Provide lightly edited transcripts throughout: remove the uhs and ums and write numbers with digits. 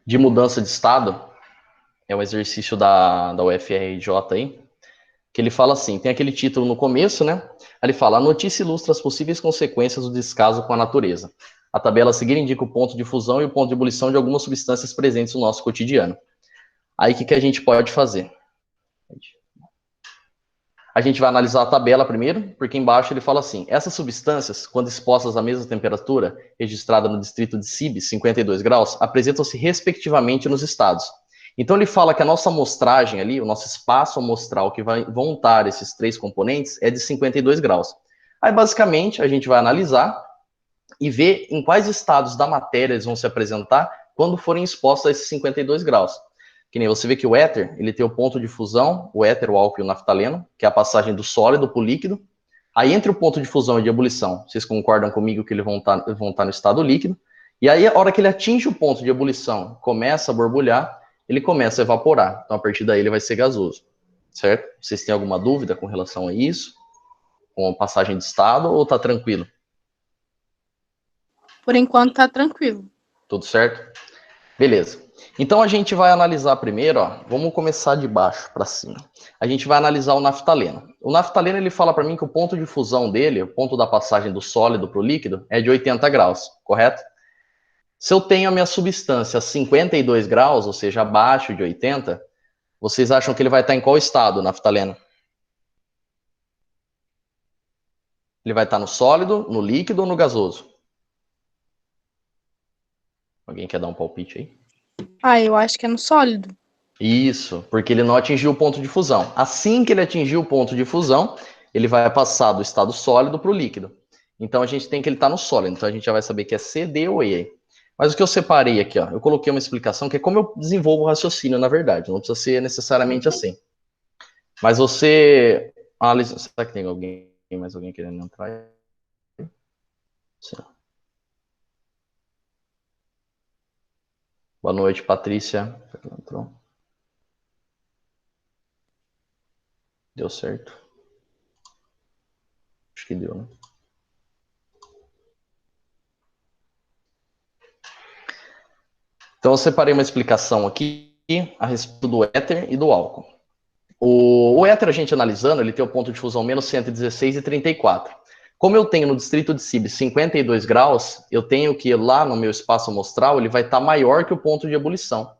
de mudança de estado, é um exercício da UFRJ aí, que ele fala assim, tem aquele título no começo, né? Ele fala, a notícia ilustra as possíveis consequências do descaso com a natureza. A tabela a seguir indica o ponto de fusão e o ponto de ebulição de algumas substâncias presentes no nosso cotidiano. Aí, o que a gente pode fazer? A gente vai analisar a tabela primeiro, porque embaixo ele fala assim, essas substâncias, quando expostas à mesma temperatura, registrada no distrito de Sibes, 52 graus, apresentam-se respectivamente nos estados. Então ele fala que a nossa amostragem ali, o nosso espaço amostral que vão estar esses três componentes é de 52 graus. Aí basicamente a gente vai analisar e ver em quais estados da matéria eles vão se apresentar quando forem expostos a esses 52 graus. Que nem você vê que o éter, ele tem o ponto de fusão, o éter, o álcool e o naftaleno, que é a passagem do sólido para o líquido. Aí entre o ponto de fusão e de ebulição, vocês concordam comigo que eles vão estar no estado líquido. E aí, a hora que ele atinge o ponto de ebulição, começa a borbulhar, ele começa a evaporar. Então, a partir daí, ele vai ser gasoso. Certo? Vocês têm alguma dúvida com relação a isso? Com a passagem de estado ou tá tranquilo? Por enquanto tá tranquilo. Tudo certo? Beleza. Então a gente vai analisar primeiro, ó, vamos começar de baixo para cima. A gente vai analisar o naftaleno. O naftaleno ele fala para mim que o ponto de fusão dele, o ponto da passagem do sólido para o líquido, é de 80 graus, correto? Se eu tenho a minha substância a 52 graus, ou seja, abaixo de 80, vocês acham que ele vai estar em qual estado, o naftaleno? Ele vai estar no sólido, no líquido ou no gasoso? Alguém quer dar um palpite aí? Eu acho que é no sólido. Isso, porque ele não atingiu o ponto de fusão. Assim que ele atingir o ponto de fusão, ele vai passar do estado sólido para o líquido. Então a gente tem que ele estar no sólido. Então a gente já vai saber que é C, D ou E. Mas o que eu separei aqui, ó, eu coloquei uma explicação que é como eu desenvolvo o raciocínio, na verdade. Não precisa ser necessariamente assim. Mas você. Será que tem alguém, mais alguém querendo entrar? Sim. Boa noite, Patrícia. Entrou. Deu certo? Acho que deu, né? Então eu separei uma explicação aqui a respeito do éter e do álcool. O éter, a gente analisando, ele tem o ponto de fusão menos 116 e 34. Como eu tenho no distrito de Sibes 52 graus, eu tenho que lá no meu espaço amostral, ele vai estar maior que o ponto de ebulição.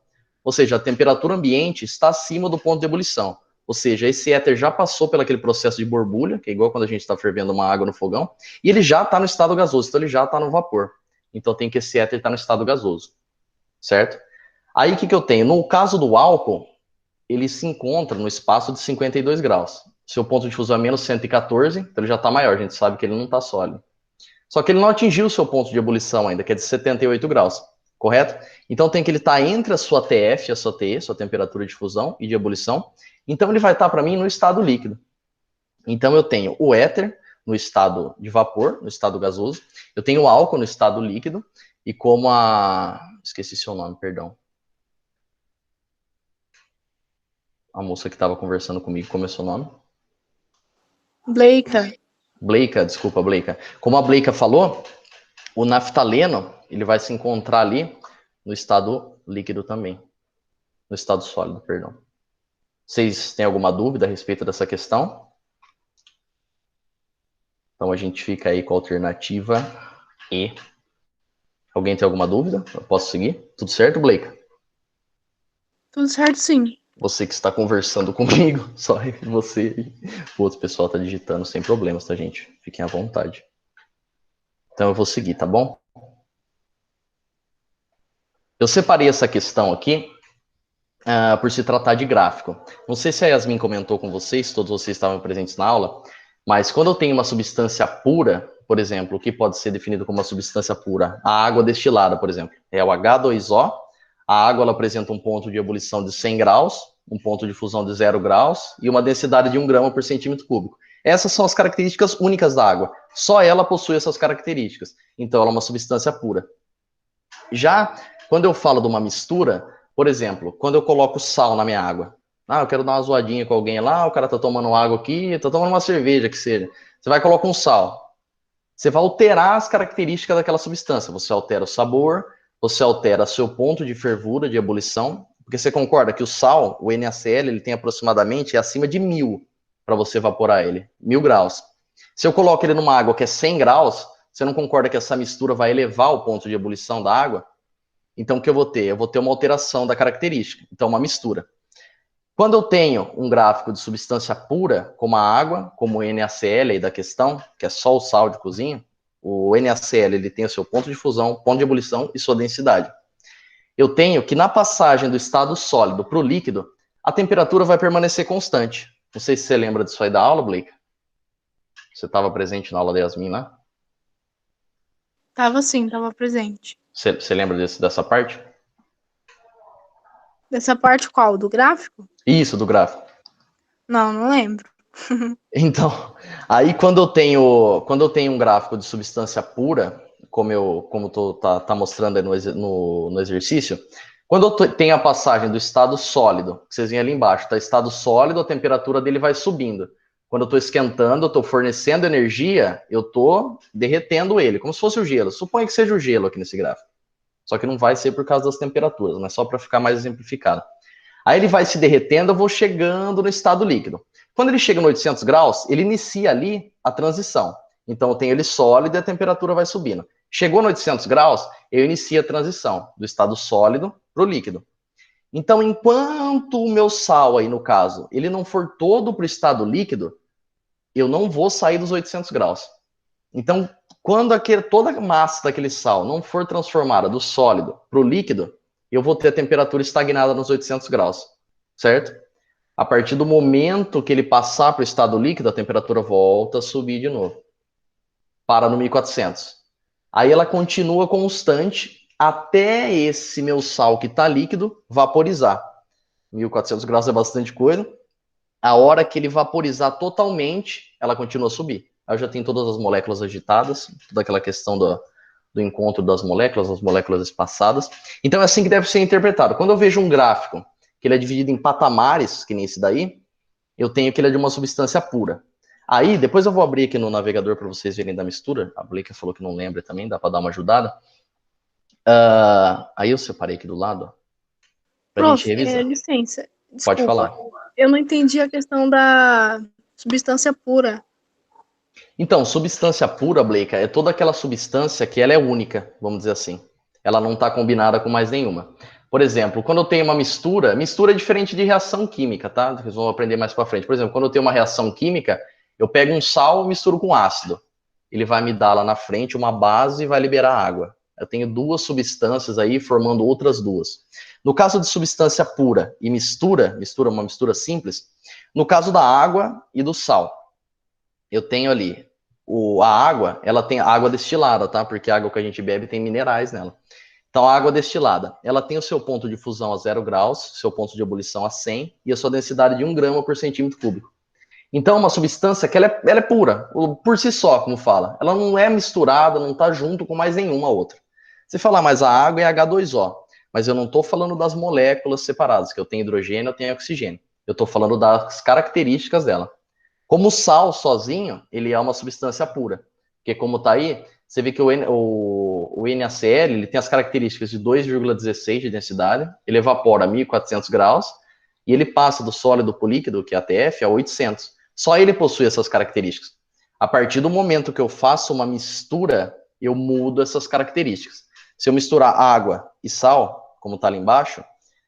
Ou seja, a temperatura ambiente está acima do ponto de ebulição. Ou seja, esse éter já passou pelo aquele processo de borbulha, que é igual quando a gente está fervendo uma água no fogão, e ele já está no estado gasoso, então ele já está no vapor. Então tem que esse éter estar no estado gasoso. Certo? Aí o que eu tenho? No caso do álcool, ele se encontra no espaço de 52 graus. Seu ponto de fusão é menos 114, então ele já está maior, a gente sabe que ele não está sólido. Só que ele não atingiu o seu ponto de ebulição ainda, que é de 78 graus, correto? Então tem que ele estar entre a sua TF e a sua TE, sua temperatura de fusão e de ebulição. Então ele vai estar para mim no estado líquido. Então eu tenho o éter no estado de vapor, no estado gasoso. Eu tenho o álcool no estado líquido. E como a... Esqueci seu nome, perdão. A moça que estava conversando comigo, como é seu nome? Bleika. Bleika, desculpa, Bleika. Como a Bleika falou, o naftaleno, ele vai se encontrar ali no estado líquido também. No estado sólido, perdão. Vocês têm alguma dúvida a respeito dessa questão? Então a gente fica aí com a alternativa E. Alguém tem alguma dúvida? Eu posso seguir? Tudo certo, Bleika? Tudo certo, sim. Você que está conversando comigo, só você e o outro pessoal está digitando sem problemas, tá, gente? Fiquem à vontade. Então eu vou seguir, tá bom? Eu separei essa questão aqui por se tratar de gráfico. Não sei se a Yasmin comentou com vocês, todos vocês estavam presentes na aula, mas quando eu tenho uma substância pura, por exemplo, o que pode ser definido como uma substância pura? A água destilada, por exemplo, é o H2O. A água ela apresenta um ponto de ebulição de 100 graus, um ponto de fusão de 0 graus e uma densidade de 1 grama por centímetro cúbico. Essas são as características únicas da água. Só ela possui essas características. Então, ela é uma substância pura. Já quando eu falo de uma mistura, por exemplo, quando eu coloco sal na minha água, eu quero dar uma zoadinha com alguém lá, o cara tá tomando água aqui, tá tomando uma cerveja que seja. Você vai colocar um sal. Você vai alterar as características daquela substância. Você altera o sabor, você altera seu ponto de fervura, de ebulição, porque você concorda que o sal, o NaCl, ele tem aproximadamente acima de 1000 para você evaporar ele, 1000 graus. Se eu coloco ele numa água que é 100 graus, você não concorda que essa mistura vai elevar o ponto de ebulição da água? Então, o que eu vou ter? Eu vou ter uma alteração da característica, então uma mistura. Quando eu tenho um gráfico de substância pura, como a água, como o NaCl aí da questão, que é só o sal de cozinha, o NaCl ele tem o seu ponto de fusão, ponto de ebulição e sua densidade. Eu tenho que na passagem do estado sólido para o líquido, a temperatura vai permanecer constante. Não sei se você lembra disso aí da aula, Blake. Você estava presente na aula da Yasmin, né? Tava sim, tava presente. Você lembra dessa parte? Dessa parte qual? Do gráfico? Isso, do gráfico. Não, não lembro. Então, aí quando eu tenho um gráfico de substância pura, como tá mostrando aí no exercício, quando eu tenho a passagem do estado sólido, que vocês veem ali embaixo, tá estado sólido, a temperatura dele vai subindo. Quando eu estou esquentando, eu estou fornecendo energia, eu estou derretendo ele, como se fosse o gelo. Suponha que seja o gelo aqui nesse gráfico. Só que não vai ser por causa das temperaturas, mas só para ficar mais exemplificado. Aí ele vai se derretendo, eu vou chegando no estado líquido. Quando ele chega no 800 graus, ele inicia ali a transição. Então eu tenho ele sólido e a temperatura vai subindo. Chegou no 800 graus, eu inicio a transição do estado sólido para o líquido. Então, enquanto o meu sal aí, no caso, ele não for todo para o estado líquido, eu não vou sair dos 800 graus. Então, quando toda a massa daquele sal não for transformada do sólido para o líquido, eu vou ter a temperatura estagnada nos 800 graus, certo? A partir do momento que ele passar para o estado líquido, a temperatura volta a subir de novo. Para no 1400. Aí ela continua constante até esse meu sal que está líquido vaporizar. 1400 graus é bastante coisa. A hora que ele vaporizar totalmente, ela continua a subir. Aí eu já tenho todas as moléculas agitadas, toda aquela questão do encontro das moléculas, as moléculas espaçadas. Então é assim que deve ser interpretado. Quando eu vejo um gráfico que ele é dividido em patamares, que nem esse daí, eu tenho que ele é de uma substância pura. Aí, depois eu vou abrir aqui no navegador para vocês verem da mistura. A Blake falou que não lembra também, dá para dar uma ajudada. Aí eu separei aqui do lado, para a gente Prof, revisar. licença. Pode Desculpa. falar. Eu não entendi a questão da substância pura. Então, substância pura, Blake, é toda aquela substância que ela é única, vamos dizer assim. Ela não está combinada com mais nenhuma. Por exemplo, quando eu tenho uma mistura é diferente de reação química, tá? Vocês vão aprender mais para frente. Por exemplo, quando eu tenho uma reação química, eu pego um sal e misturo com ácido. Ele vai me dar lá na frente uma base e vai liberar água. Eu tenho duas substâncias aí formando outras duas. No caso de substância pura e uma mistura simples, no caso da água e do sal, eu tenho ali a água, ela tem água destilada, tá? Porque a água que a gente bebe tem minerais nela. Então, a água destilada, ela tem o seu ponto de fusão a 0 graus, seu ponto de ebulição a 100 e a sua densidade de 1 grama por centímetro cúbico. Então, uma substância que ela é pura, por si só, como fala. Ela não é misturada, não está junto com mais nenhuma outra. Você falar, mas a água é H2O. Mas eu não estou falando das moléculas separadas, que eu tenho hidrogênio, eu tenho oxigênio. Eu estou falando das características dela. Como o sal sozinho, ele é uma substância pura. Porque como está aí, você vê que o NaCl ele tem as características de 2,16 de densidade, ele evapora a 1400 graus, e ele passa do sólido para o líquido, que é ATF, a 800. Só ele possui essas características. A partir do momento que eu faço uma mistura, eu mudo essas características. Se eu misturar água e sal, como está ali embaixo,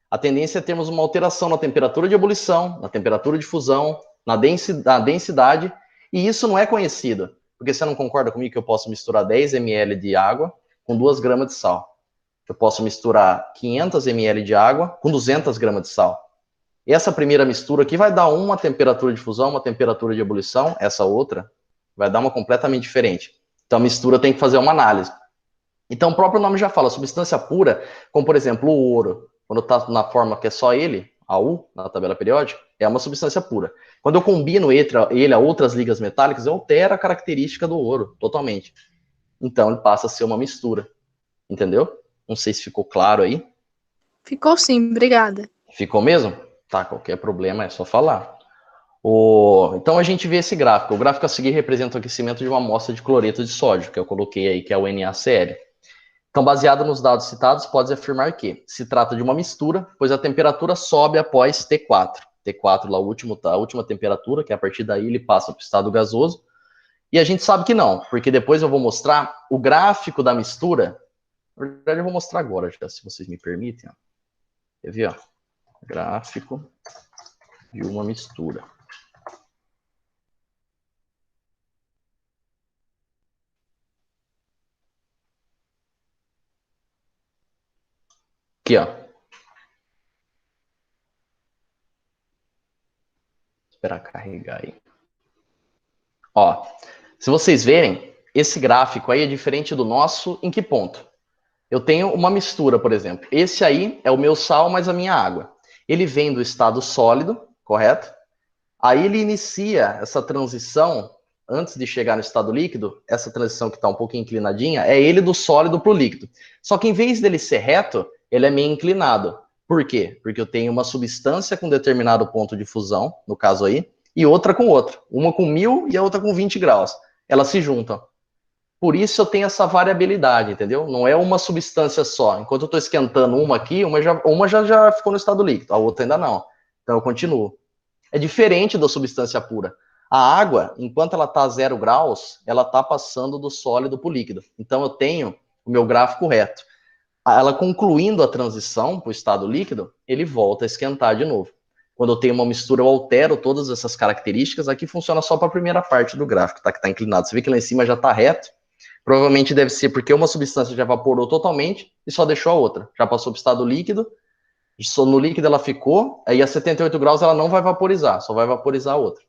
a tendência é termos uma alteração na temperatura de ebulição, na temperatura de fusão, na densidade, e isso não é conhecido. Porque você não concorda comigo que eu posso misturar 10 ml de água com 2 gramas de sal? Eu posso misturar 500 ml de água com 200 gramas de sal. E essa primeira mistura aqui vai dar uma temperatura de fusão, uma temperatura de ebulição, essa outra vai dar uma completamente diferente. Então a mistura tem que fazer uma análise. Então o próprio nome já fala, substância pura, como por exemplo o ouro, quando está na forma que é só ele, AU, na tabela periódica, é uma substância pura. Quando eu combino ele a outras ligas metálicas, eu altero a característica do ouro, totalmente. Então ele passa a ser uma mistura, entendeu? Não sei se ficou claro aí. Ficou sim, obrigada. Ficou mesmo? Tá, qualquer problema é só falar. Então a gente vê esse gráfico. O gráfico a seguir representa o aquecimento de uma amostra de cloreto de sódio, que eu coloquei aí, que é o NaCl. Então, baseado nos dados citados, pode afirmar que se trata de uma mistura, pois a temperatura sobe após T4. T4 lá, a última temperatura, que a partir daí ele passa para o estado gasoso. E a gente sabe que não, porque depois eu vou mostrar o gráfico da mistura. Na verdade, eu vou mostrar agora, já, se vocês me permitem. Ó. Quer ver? Ó? Gráfico de uma mistura. Aqui, ó. Esperar carregar aí. Ó, se vocês verem, esse gráfico aí é diferente do nosso em que ponto? Eu tenho uma mistura, por exemplo. Esse aí é o meu sal mais a minha água. Ele vem do estado sólido, correto? Aí ele inicia essa transição, antes de chegar no estado líquido, essa transição que está um pouquinho inclinadinha, é ele do sólido para o líquido. Só que em vez dele ser reto, ele é meio inclinado. Por quê? Porque eu tenho uma substância com determinado ponto de fusão, no caso aí, e outra com outra. Uma com 1000 e a outra com 20 graus. Elas se juntam. Por isso eu tenho essa variabilidade, entendeu? Não é uma substância só. Enquanto eu estou esquentando uma aqui, uma já ficou no estado líquido, a outra ainda não. Então eu continuo. É diferente da substância pura. A água, enquanto ela está a 0 graus, ela está passando do sólido para o líquido. Então eu tenho o meu gráfico reto. Ela concluindo a transição para o estado líquido, ele volta a esquentar de novo. Quando eu tenho uma mistura, eu altero todas essas características. Aqui funciona só para a primeira parte do gráfico, tá? Que está inclinado. Você vê que lá em cima já está reto. Provavelmente deve ser porque uma substância já evaporou totalmente e só deixou a outra. Já passou para o estado líquido. No líquido ela ficou, aí a 78 graus ela não vai vaporizar, só vai vaporizar a outra.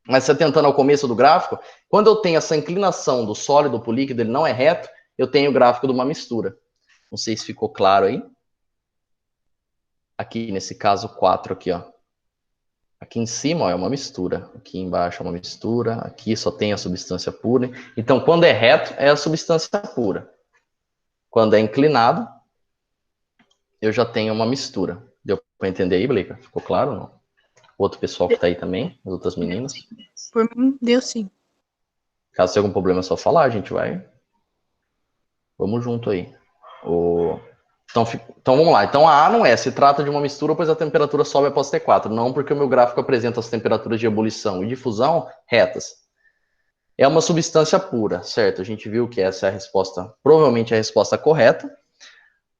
Mas você tentando ao começo do gráfico, quando eu tenho essa inclinação do sólido para o líquido, ele não é reto, eu tenho o gráfico de uma mistura. Não sei se ficou claro aí. Aqui, nesse caso, 4 aqui, ó. Aqui em cima, ó, é uma mistura. Aqui embaixo é uma mistura. Aqui só tem a substância pura. Então, quando é reto, é a substância pura. Quando é inclinado, eu já tenho uma mistura. Deu para entender aí, Blica? Ficou claro ou não? Outro pessoal que tá aí também, as outras meninas. Por mim, deu sim. Caso tenha algum problema, é só falar, a gente vai. Vamos junto aí. Então vamos lá. Então a A não é, se trata de uma mistura, pois a temperatura sobe após T4. Não porque o meu gráfico apresenta as temperaturas de ebulição e de fusão retas. É uma substância pura, certo? A gente viu que essa é a resposta, provavelmente é a resposta correta,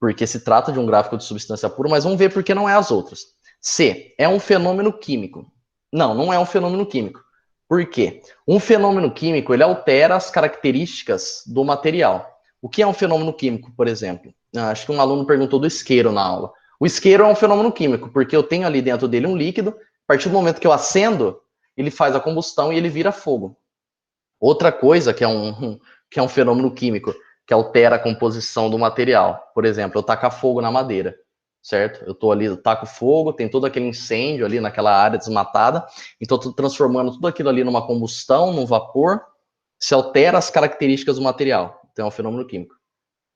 porque se trata de um gráfico de substância pura, mas vamos ver por que não é as outras. C, é um fenômeno químico. Não, não é um fenômeno químico. Por quê? Um fenômeno químico, ele altera as características do material. O que é um fenômeno químico, por exemplo? Acho que um aluno perguntou do isqueiro na aula. O isqueiro é um fenômeno químico, porque eu tenho ali dentro dele um líquido, a partir do momento que eu acendo, ele faz a combustão e ele vira fogo. Outra coisa que é um fenômeno químico, que altera a composição do material. Por exemplo, eu tacar fogo na madeira, certo? Eu tô ali, eu taco fogo, tem todo aquele incêndio ali naquela área desmatada, então eu tô transformando tudo aquilo ali numa combustão, num vapor, se altera as características do material. Então é um fenômeno químico.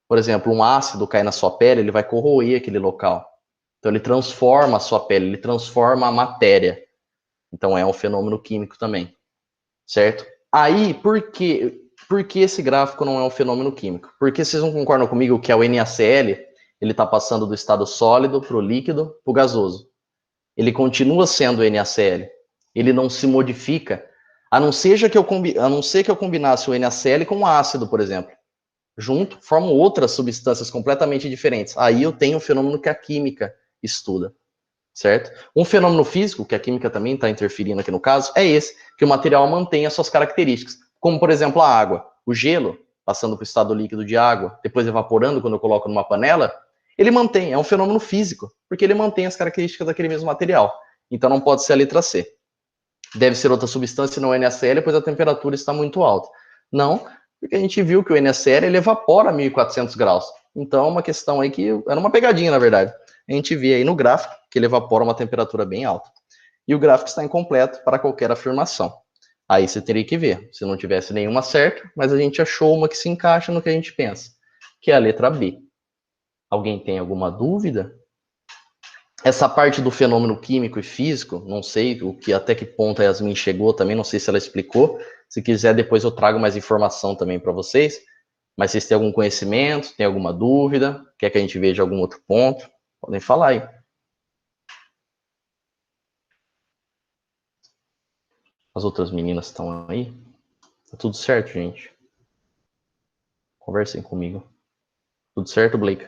Por exemplo, um ácido cai na sua pele, ele vai corroer aquele local. Então ele transforma a sua pele, ele transforma a matéria. Então é um fenômeno químico também, certo? Aí, por que esse gráfico não é um fenômeno químico? Porque vocês não concordam comigo que é o NaCl, ele está passando do estado sólido para o líquido, para o gasoso. Ele continua sendo NaCl. Ele não se modifica, a não ser que eu combinasse o NaCl com o ácido, por exemplo. Junto, formam outras substâncias completamente diferentes. Aí eu tenho um fenômeno que a química estuda, certo? Um fenômeno físico, que a química também está interferindo aqui no caso, é esse, que o material mantém as suas características, como, por exemplo, a água. O gelo, passando para o estado líquido de água, depois evaporando quando eu coloco numa panela, ele mantém, é um fenômeno físico, porque ele mantém as características daquele mesmo material. Então não pode ser a letra C. Deve ser outra substância, não NaCl, pois a temperatura está muito alta. Não, porque a gente viu que o NaCl ele evapora a 1400 graus. Então, uma questão aí que era uma pegadinha, na verdade. A gente vê aí no gráfico que ele evapora uma temperatura bem alta. E o gráfico está incompleto para qualquer afirmação. Aí você teria que ver, se não tivesse nenhuma certa, mas a gente achou uma que se encaixa no que a gente pensa, que é a letra B. Alguém tem alguma dúvida? Essa parte do fenômeno químico e físico, não sei até que ponto a Yasmin chegou também, não sei se ela explicou. Se quiser, depois eu trago mais informação também para vocês. Mas vocês têm algum conhecimento, tem alguma dúvida, quer que a gente veja algum outro ponto? Podem falar aí. As outras meninas estão aí? Tá tudo certo, gente? Conversem comigo. Tudo certo, Blake?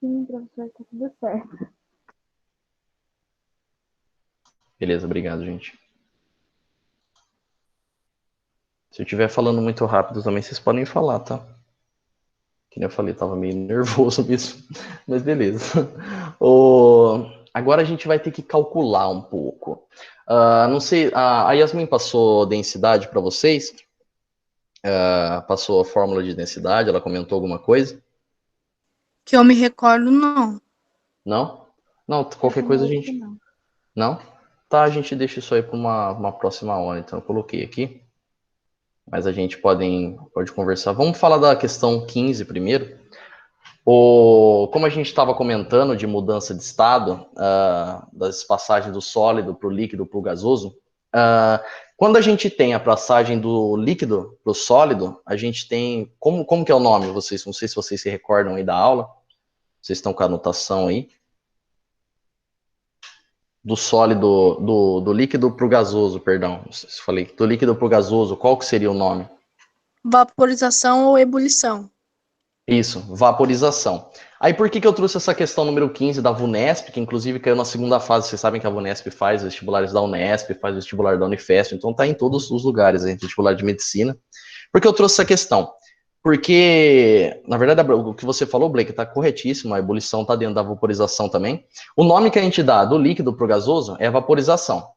Sim, professor, tá tudo certo. Beleza, obrigado, gente. Se eu estiver falando muito rápido também, vocês podem falar, tá? Que nem eu falei, tava meio nervoso mesmo. Mas beleza. Agora a gente vai ter que calcular um pouco. Não sei, a Yasmin passou densidade para vocês? Passou a fórmula de densidade? Ela comentou alguma coisa? Que eu me recordo, não. Não? Não, qualquer coisa a gente... Não? Tá, a gente deixa isso aí para uma próxima hora, então eu coloquei aqui. Mas a gente pode conversar. Vamos falar da questão 15 primeiro. Como a gente estava comentando de mudança de estado, das passagens do sólido para o líquido para o gasoso, quando a gente tem a passagem do líquido para o sólido, a gente tem... Como que é o nome? Não sei se vocês se recordam aí da aula. Vocês estão com a anotação aí. Do sólido, do líquido para o gasoso, perdão. Não sei se falei. Do líquido para o gasoso, qual que seria o nome? Vaporização ou ebulição? Isso, vaporização. Aí por que eu trouxe essa questão número 15 da VUNESP, que inclusive caiu na segunda fase, vocês sabem que a VUNESP faz vestibulares da Unesp, faz vestibular da Unifesp, então tá em todos os lugares, vestibular de medicina. Por que eu trouxe essa questão? Porque, na verdade, o que você falou, Blake, tá corretíssimo, a ebulição tá dentro da vaporização também. O nome que a gente dá do líquido pro gasoso é vaporização.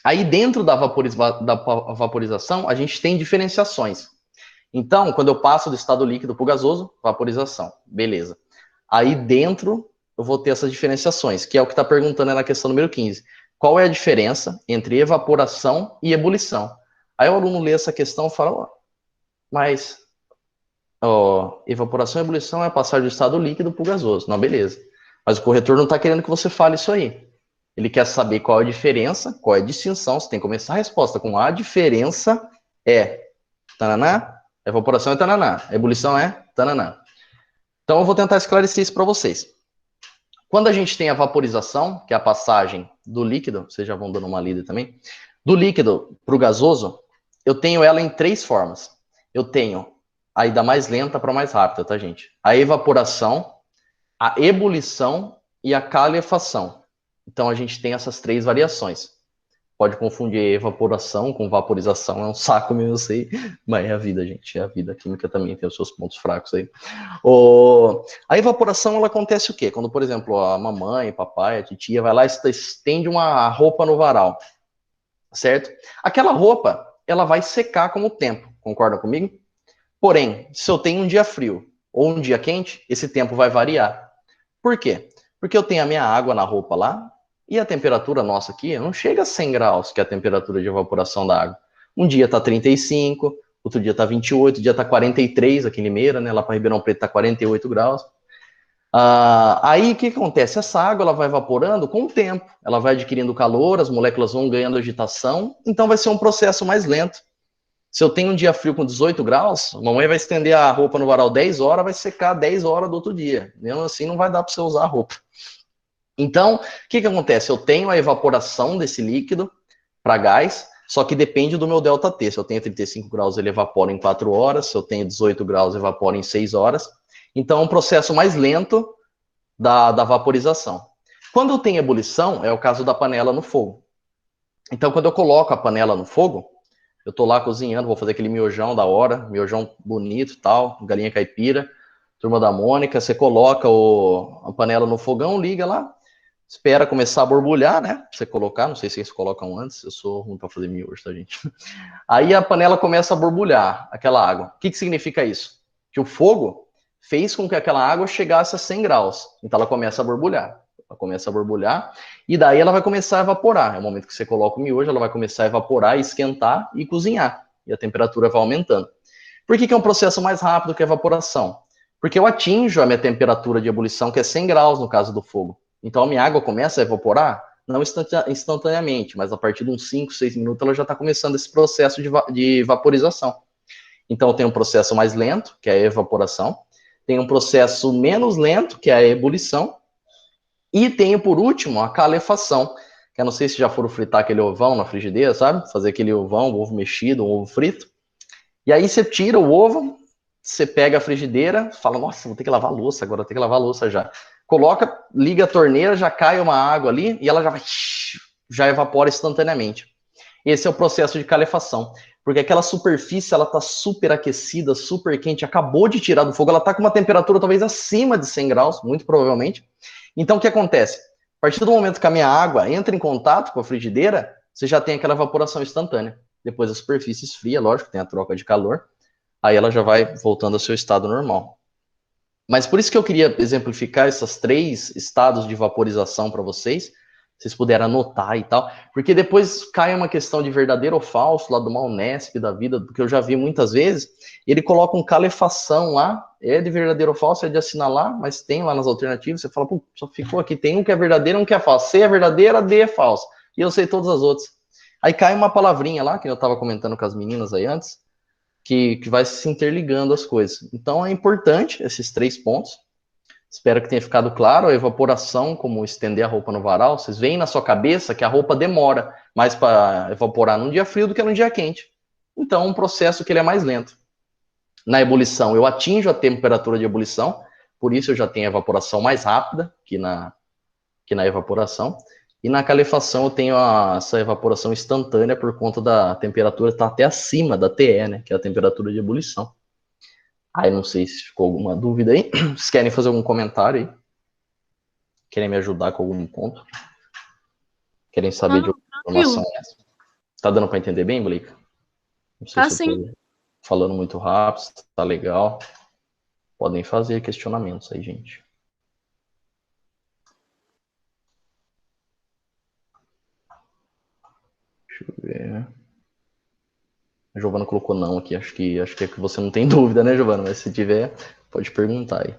Aí dentro da vaporização, a gente tem diferenciações. Então, quando eu passo do estado líquido para o gasoso, vaporização. Beleza. Aí dentro eu vou ter essas diferenciações, que é o que está perguntando na questão número 15. Qual é a diferença entre evaporação e ebulição? Aí o aluno lê essa questão e fala, mas evaporação e ebulição é passar do estado líquido para o gasoso. Não, beleza. Mas o corretor não está querendo que você fale isso aí. Ele quer saber qual é a diferença, qual é a distinção. Você tem que começar a resposta com a diferença é tananá, evaporação é tananá, ebulição é tananá. Então eu vou tentar esclarecer isso para vocês. Quando a gente tem a vaporização, que é a passagem do líquido, vocês já vão dando uma lida também, do líquido para o gasoso, eu tenho ela em três formas. Eu tenho a ida mais lenta para mais rápida, tá, gente? A evaporação, a ebulição e a calefação. Então a gente tem essas três variações. Pode confundir evaporação com vaporização, é um saco mesmo, eu sei, mas é a vida, gente, é a vida. A química também tem os seus pontos fracos aí. A evaporação, ela acontece o quê? Quando, por exemplo, a mamãe, papai, a titia vai lá e estende uma roupa no varal, certo? Aquela roupa, ela vai secar com o tempo, concorda comigo? Porém, se eu tenho um dia frio ou um dia quente, esse tempo vai variar. Por quê? Porque eu tenho a minha água na roupa lá, e a temperatura nossa aqui não chega a 100 graus, que é a temperatura de evaporação da água. Um dia tá 35, outro dia tá 28, outro dia tá 43 aqui em Limeira, né? Lá para Ribeirão Preto tá 48 graus. Aí o que acontece? Essa água ela vai evaporando com o tempo, ela vai adquirindo calor, as moléculas vão ganhando agitação, então vai ser um processo mais lento. Se eu tenho um dia frio com 18 graus, a mamãe vai estender a roupa no varal 10 horas, vai secar 10 horas do outro dia. Mesmo assim, não vai dar para você usar a roupa. Então, o que acontece? Eu tenho a evaporação desse líquido para gás, só que depende do meu ΔT. Se eu tenho 35 graus, ele evapora em 4 horas. Se eu tenho 18 graus, evapora em 6 horas. Então, é um processo mais lento da vaporização. Quando eu tenho ebulição, é o caso da panela no fogo. Então, quando eu coloco a panela no fogo, eu estou lá cozinhando, vou fazer aquele miojão da hora, miojão bonito e tal, galinha caipira, turma da Mônica, você coloca a panela no fogão, liga lá, espera começar a borbulhar, né? Pra você colocar, não sei se vocês colocam antes, eu sou ruim para fazer miojo, tá, gente? Aí a panela começa a borbulhar, aquela água. O que significa isso? Que o fogo fez com que aquela água chegasse a 100 graus. Então ela começa a borbulhar. Ela começa a borbulhar e daí ela vai começar a evaporar. É o momento que você coloca o miojo, ela vai começar a evaporar, esquentar e cozinhar. E a temperatura vai aumentando. Por que é um processo mais rápido que a evaporação? Porque eu atinjo a minha temperatura de ebulição, que é 100 graus no caso do fogo. Então a minha água começa a evaporar, não instantaneamente, mas a partir de uns 5, 6 minutos ela já está começando esse processo de vaporização. Então tem um processo mais lento, que é a evaporação, tem um processo menos lento, que é a ebulição, e tem, por último, a calefação, que eu não sei se já foram fritar aquele ovão na frigideira, sabe? Fazer aquele ovão, o ovo mexido, um ovo frito. E aí você tira o ovo, você pega a frigideira, fala, nossa, vou ter que lavar a louça agora, vou ter que lavar a louça já. Coloca, liga a torneira, já cai uma água ali e ela já evapora instantaneamente. Esse é o processo de calefação, porque aquela superfície ela está super aquecida, super quente, acabou de tirar do fogo, ela está com uma temperatura talvez acima de 100 graus, muito provavelmente. Então o que acontece? A partir do momento que a minha água entra em contato com a frigideira, você já tem aquela evaporação instantânea. Depois a superfície esfria, lógico, tem a troca de calor, aí ela já vai voltando ao seu estado normal. Mas por isso que eu queria exemplificar esses 3 estados de vaporização para vocês, vocês puderem anotar e tal, porque depois cai uma questão de verdadeiro ou falso, lá do Malnesp da vida, que eu já vi muitas vezes, ele coloca um calefação lá, é de verdadeiro ou falso, é de assinalar, mas tem lá nas alternativas, você fala, pô, só ficou aqui, tem um que é verdadeiro, um que é falso, C é verdadeira, D é falso, e eu sei todas as outras. Aí cai uma palavrinha lá, que eu estava comentando com as meninas aí antes, que vai se interligando as coisas. Então é importante esses 3 pontos. Espero que tenha ficado claro. A evaporação, como estender a roupa no varal, vocês veem na sua cabeça que a roupa demora mais para evaporar num dia frio do que num dia quente. Então é um processo que ele é mais lento. Na ebulição, eu atinjo a temperatura de ebulição, por isso eu já tenho a evaporação mais rápida que na evaporação. E na calefação eu tenho essa evaporação instantânea por conta da temperatura estar até acima da TE, né, que é a temperatura de ebulição. Aí não sei se ficou alguma dúvida aí. Vocês querem fazer algum comentário aí? Querem me ajudar com algum ponto? Querem saber de Não, alguma informação? tranquilo. Tá dando para entender bem, Blake? Não sei Tá se eu sim. tô falando muito rápido, se tá legal. Podem fazer questionamentos aí, gente. Deixa eu ver. A Giovana colocou não aqui. Acho que é que você não tem dúvida, né, Giovana? Mas se tiver, pode perguntar aí.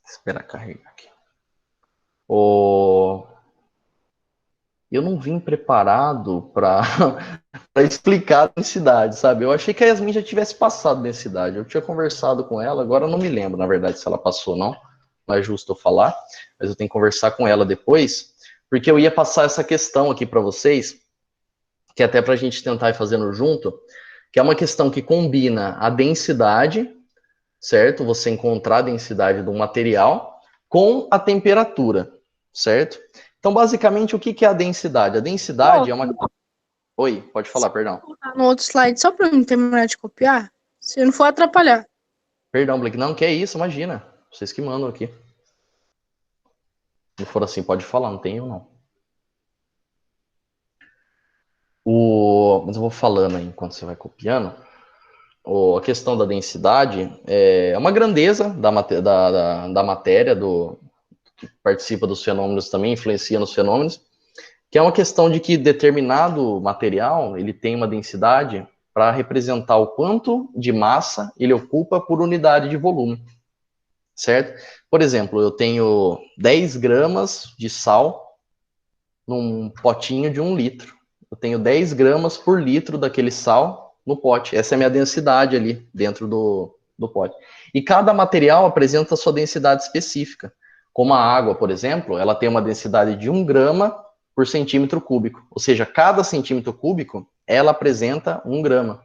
Espera carregar aqui. O... Eu não vim preparado para explicar a densidade, sabe? Eu achei que a Yasmin já tivesse passado densidade. Eu tinha conversado com ela, agora eu não me lembro, na verdade, se ela passou ou não. Não é justo eu falar, mas eu tenho que conversar com ela depois, porque eu ia passar essa questão aqui para vocês, que é até para a gente tentar ir fazendo junto, que é uma questão que combina a densidade, certo? Você encontrar a densidade do material com a temperatura, certo? Então, basicamente, o que é a densidade? A densidade é uma. Oi, pode falar, perdão. Tá no outro slide, só pra eu não terminar de copiar, se não for atrapalhar. Perdão, Blake. Não, que é isso, imagina. Vocês que mandam aqui. Se não for assim, pode falar, não tem eu não. Mas eu vou falando aí enquanto você vai copiando. A questão da densidade é uma grandeza da matéria, que participa dos fenômenos também, influencia nos fenômenos, que é uma questão de que determinado material ele tem uma densidade para representar o quanto de massa ele ocupa por unidade de volume, certo? Por exemplo, eu tenho 10 gramas de sal num potinho de 1 litro. Eu tenho 10 gramas por litro daquele sal no pote. Essa é a minha densidade ali dentro do pote. E cada material apresenta a sua densidade específica. Como a água, por exemplo, ela tem uma densidade de 1 grama por centímetro cúbico. Ou seja, cada centímetro cúbico, ela apresenta 1 grama.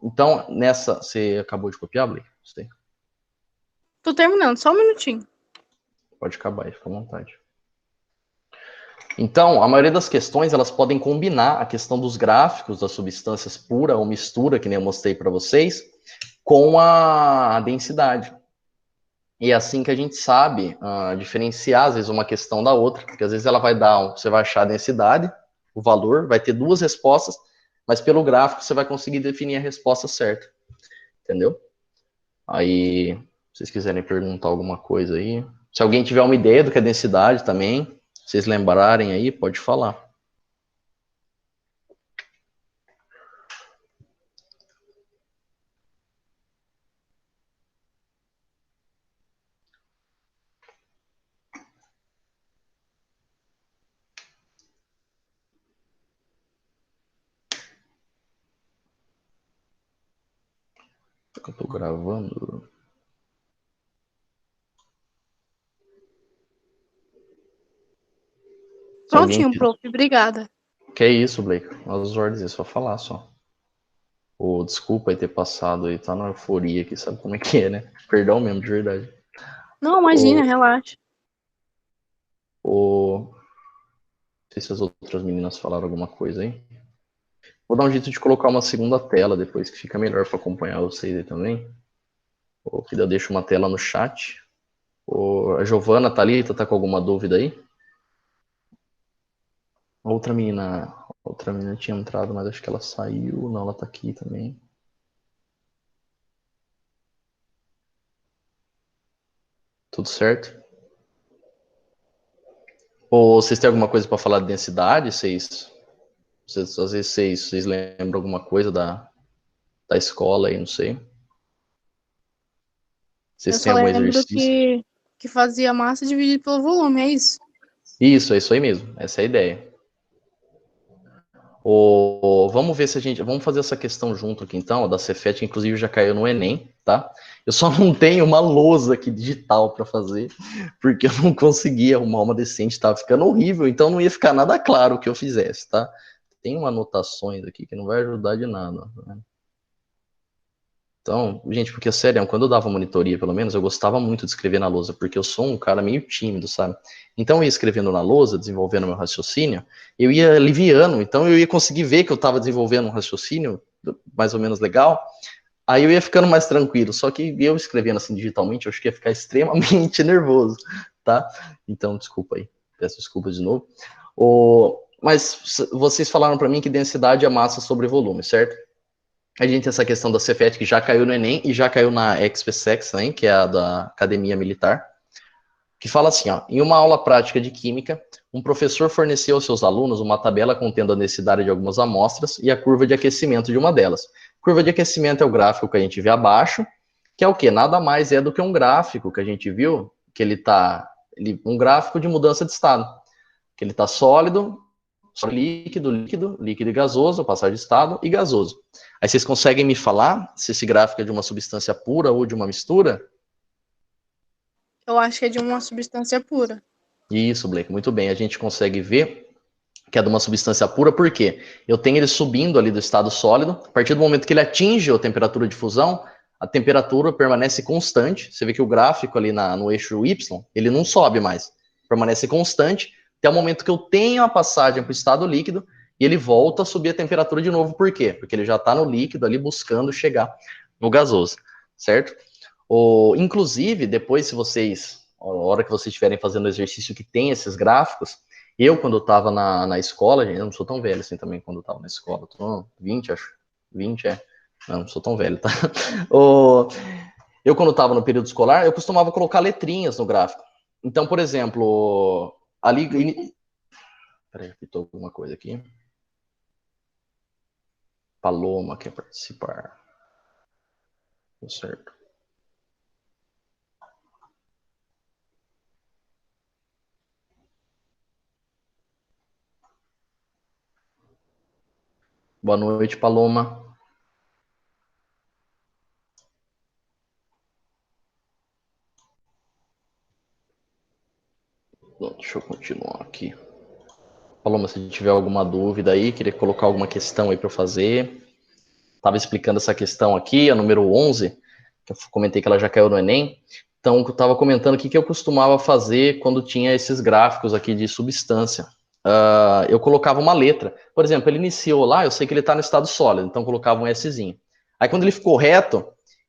Então, nessa... Você acabou de copiar, Blake? Você Tô terminando, só um minutinho. pode acabar aí, fica à vontade. Então, a maioria das questões, elas podem combinar a questão dos gráficos das substâncias pura ou mistura, que nem eu mostrei para vocês, com a densidade. E é assim que a gente sabe diferenciar, às vezes, uma questão da outra, porque às vezes ela vai dar, você vai achar a densidade, o valor, vai ter 2 respostas, mas pelo gráfico você vai conseguir definir a resposta certa, entendeu? Aí, se vocês quiserem perguntar alguma coisa aí, se alguém tiver uma ideia do que é densidade também, vocês lembrarem aí, pode falar. Eu tô gravando. Se alguém... Prontinho, prof. Obrigada. Que é isso, Blake? As ordens, é só falar, só. Ô, desculpa aí ter passado aí, tá na euforia aqui, sabe como é que é, né? Perdão mesmo, de verdade. Não, imagina, Ô, relaxa. não sei se as outras meninas falaram alguma coisa aí. Vou dar um jeito de colocar uma segunda tela depois, que fica melhor para acompanhar vocês aí também. Ou que eu deixo uma tela no chat. A Giovana, Thalita, tá com alguma dúvida aí? Outra menina tinha entrado, mas acho que ela saiu. Não, ela tá aqui também. Tudo certo? Ou vocês têm alguma coisa para falar de densidade? Às vezes vocês lembram alguma coisa da escola aí, não sei. Eu Vocês têm só algum lembro exercício? que fazia massa dividido pelo volume, é isso? Isso, é isso aí mesmo. Essa é a ideia. Vamos ver se a gente. Vamos fazer essa questão junto aqui então, da Cefet, inclusive já caiu no Enem, tá? Eu só não tenho uma lousa aqui digital para fazer, porque eu não conseguia arrumar uma decente, tava ficando horrível, então não ia ficar nada claro o que eu fizesse, tá? Tem uma anotações aqui que não vai ajudar de nada, né? Então, gente, porque sério, quando eu dava monitoria, pelo menos, eu gostava muito de escrever na lousa, porque eu sou um cara meio tímido, sabe? Então, eu ia escrevendo na lousa, desenvolvendo meu raciocínio, eu ia aliviando, então eu ia conseguir ver que eu estava desenvolvendo um raciocínio mais ou menos legal, aí eu ia ficando mais tranquilo. Só que eu escrevendo assim digitalmente, eu acho que ia ficar extremamente nervoso, tá? Então, desculpa aí, peço desculpas de novo. Mas vocês falaram para mim que densidade é massa sobre volume, certo? A gente tem essa questão da Cefet, que já caiu no Enem e já caiu na XPSEX também, que é a da Academia Militar, que fala assim, ó, em uma aula prática de química, um professor forneceu aos seus alunos uma tabela contendo a densidade de algumas amostras e a curva de aquecimento de uma delas. Curva de aquecimento é o gráfico que a gente vê abaixo, que é o quê? Nada mais é do que um gráfico que a gente viu, que um gráfico de mudança de estado, que ele está sólido, líquido, líquido, líquido e gasoso, passar de estado e gasoso. Aí vocês conseguem me falar se esse gráfico é de uma substância pura ou de uma mistura? Eu acho que é de uma substância pura. Isso, Blake, muito bem. A gente consegue ver que é de uma substância pura, por quê? Eu tenho ele subindo ali do estado sólido, a partir do momento que ele atinge a temperatura de fusão, a temperatura permanece constante. Você vê que o gráfico ali no eixo Y, ele não sobe mais, permanece constante até o momento que eu tenho a passagem para o estado líquido e ele volta a subir a temperatura de novo. Por quê? Porque ele já está no líquido ali buscando chegar no gasoso, certo? Inclusive, depois, se vocês, a hora que vocês estiverem fazendo o exercício que tem esses gráficos, eu, quando eu estava na escola, gente, eu não sou tão velho assim também quando eu estava na escola, tô 20, acho. 20, é. Não sou tão velho, tá? Eu, quando estava no período escolar, eu costumava colocar letrinhas no gráfico. Então, por exemplo, ali. Peraí, pitou alguma coisa aqui. Paloma quer participar. Deu certo. Boa noite, Paloma. Deixa eu continuar aqui. Paloma, se tiver alguma dúvida aí, queria colocar alguma questão aí para eu fazer. Estava explicando essa questão aqui, a número 11, que eu comentei que ela já caiu no Enem. Então, eu estava comentando o que eu costumava fazer quando tinha esses gráficos aqui de substância. Eu colocava uma letra. Por exemplo, ele iniciou lá, eu sei que ele está no estado sólido, então eu colocava um Szinho. Aí, quando ele ficou reto,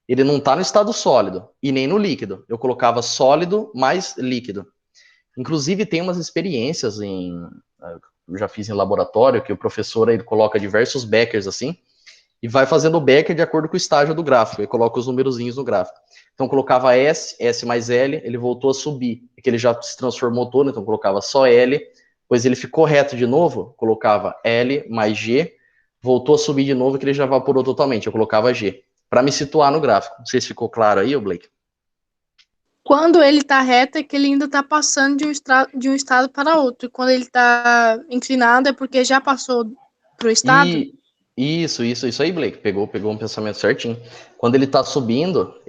ele não está no estado sólido e nem no líquido. Eu colocava sólido mais líquido. Inclusive, tem umas experiências eu já fiz em laboratório, que o professor ele coloca diversos beckers assim, e vai fazendo o becker de acordo com o estágio do gráfico, e coloca os numerozinhos no gráfico. Então, colocava S mais L, ele voltou a subir, porque ele já se transformou todo, então colocava só L, depois ele ficou reto de novo, colocava L mais G, voltou a subir de novo, que ele já evaporou totalmente, eu colocava G, para me situar no gráfico. Não sei se ficou claro aí, Blake. Quando ele está reto, é que ele ainda está passando de um estado para outro. E quando ele está inclinado, é porque já passou para o estado? Isso aí, Blake. Pegou um pensamento certinho. Quando ele tá subindo,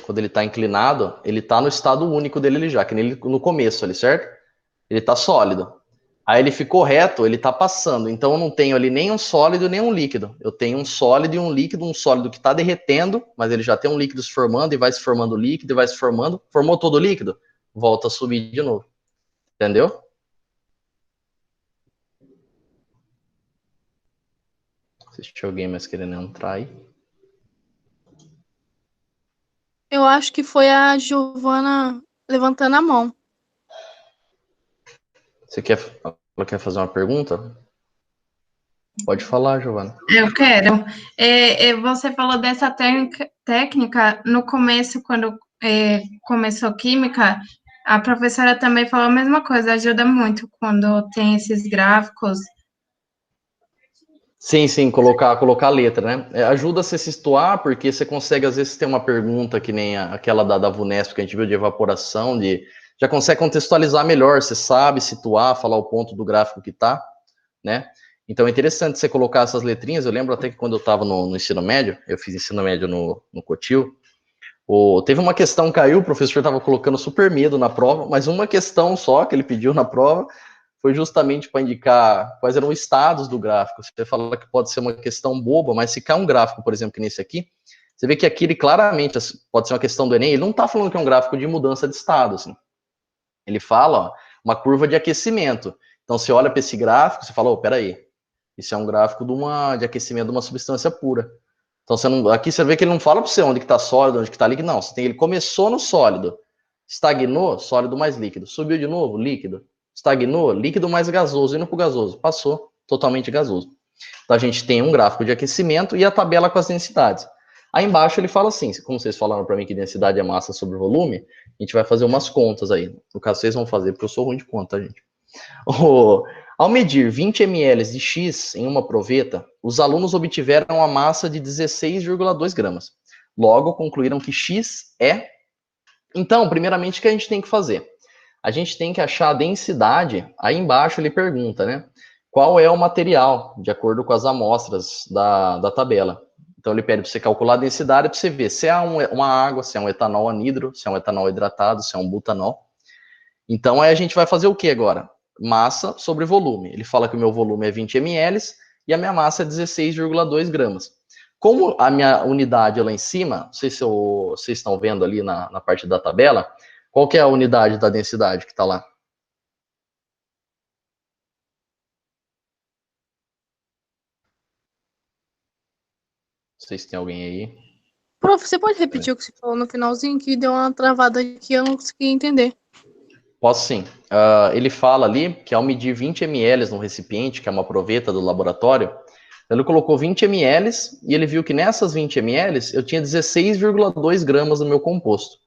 quando ele tá inclinado, ele tá no estado único dele ali já, que nem no começo ali, certo? Ele tá sólido. Aí ele ficou reto, ele tá passando. Então eu não tenho ali nem um sólido, nem um líquido. Eu tenho um sólido e um sólido que tá derretendo, mas ele já tem um líquido se formando e vai se formando líquido e vai se formando. Formou todo o líquido, volta a subir de novo. Entendeu? Se tinha alguém mais querendo entrar aí. Eu acho que foi a Giovana levantando a mão. Ela quer fazer uma pergunta? Pode falar, Giovana. Eu quero. Você falou dessa técnica no começo, quando começou química, a professora também falou a mesma coisa, ajuda muito quando tem esses gráficos. Sim, colocar a letra, né? Ajuda a se situar, porque você consegue, às vezes, ter uma pergunta que nem aquela da VUNESP que a gente viu de evaporação, já consegue contextualizar melhor, você sabe situar, falar o ponto do gráfico que tá, né? Então é interessante você colocar essas letrinhas. Eu lembro até que quando eu estava no ensino médio, eu fiz ensino médio no Cotil, teve uma questão que caiu, o professor estava colocando super medo na prova, mas uma questão só que ele pediu na prova foi justamente para indicar quais eram os estados do gráfico. Você fala que pode ser uma questão boba, mas se cai um gráfico, por exemplo, que nesse aqui, você vê que aqui ele claramente, pode ser uma questão do Enem, ele não está falando que é um gráfico de mudança de estado, assim. Ele fala, ó, uma curva de aquecimento. Então, você olha para esse gráfico, você fala, oh, peraí, isso é um gráfico de aquecimento de uma substância pura. Então, aqui você vê que ele não fala para você onde que está sólido, onde que está líquido, não. Ele começou no sólido, estagnou, sólido mais líquido, subiu de novo, líquido, estagnou, líquido mais gasoso, indo para o gasoso, passou totalmente gasoso. Então, a gente tem um gráfico de aquecimento e a tabela com as densidades. Aí embaixo ele fala assim, como vocês falaram para mim que densidade é massa sobre volume, a gente vai fazer umas contas aí. No caso, vocês vão fazer, porque eu sou ruim de conta, gente. Ao medir 20 ml de X em uma proveta, os alunos obtiveram a massa de 16,2 gramas. Logo, concluíram que X é... Então, primeiramente, o que a gente tem que fazer? A gente tem que achar a densidade. Aí embaixo ele pergunta, né? Qual é o material, de acordo com as amostras da tabela. Então, ele pede para você calcular a densidade para você ver se é uma água, se é um etanol anidro, se é um etanol hidratado, se é um butanol. Então, aí a gente vai fazer o que agora? Massa sobre volume. Ele fala que o meu volume é 20 ml e a minha massa é 16,2 gramas. Como a minha unidade é lá em cima, não sei se vocês estão vendo ali na parte da tabela, qual que é a unidade da densidade que está lá? Vocês têm alguém aí? Prof, você pode repetir o que você falou no finalzinho, que deu uma travada aqui, eu não consegui entender. Posso sim. Ele fala ali que ao medir 20 ml no recipiente, que é uma proveta do laboratório, ele colocou 20 ml e ele viu que nessas 20 ml eu tinha 16,2 gramas no meu composto.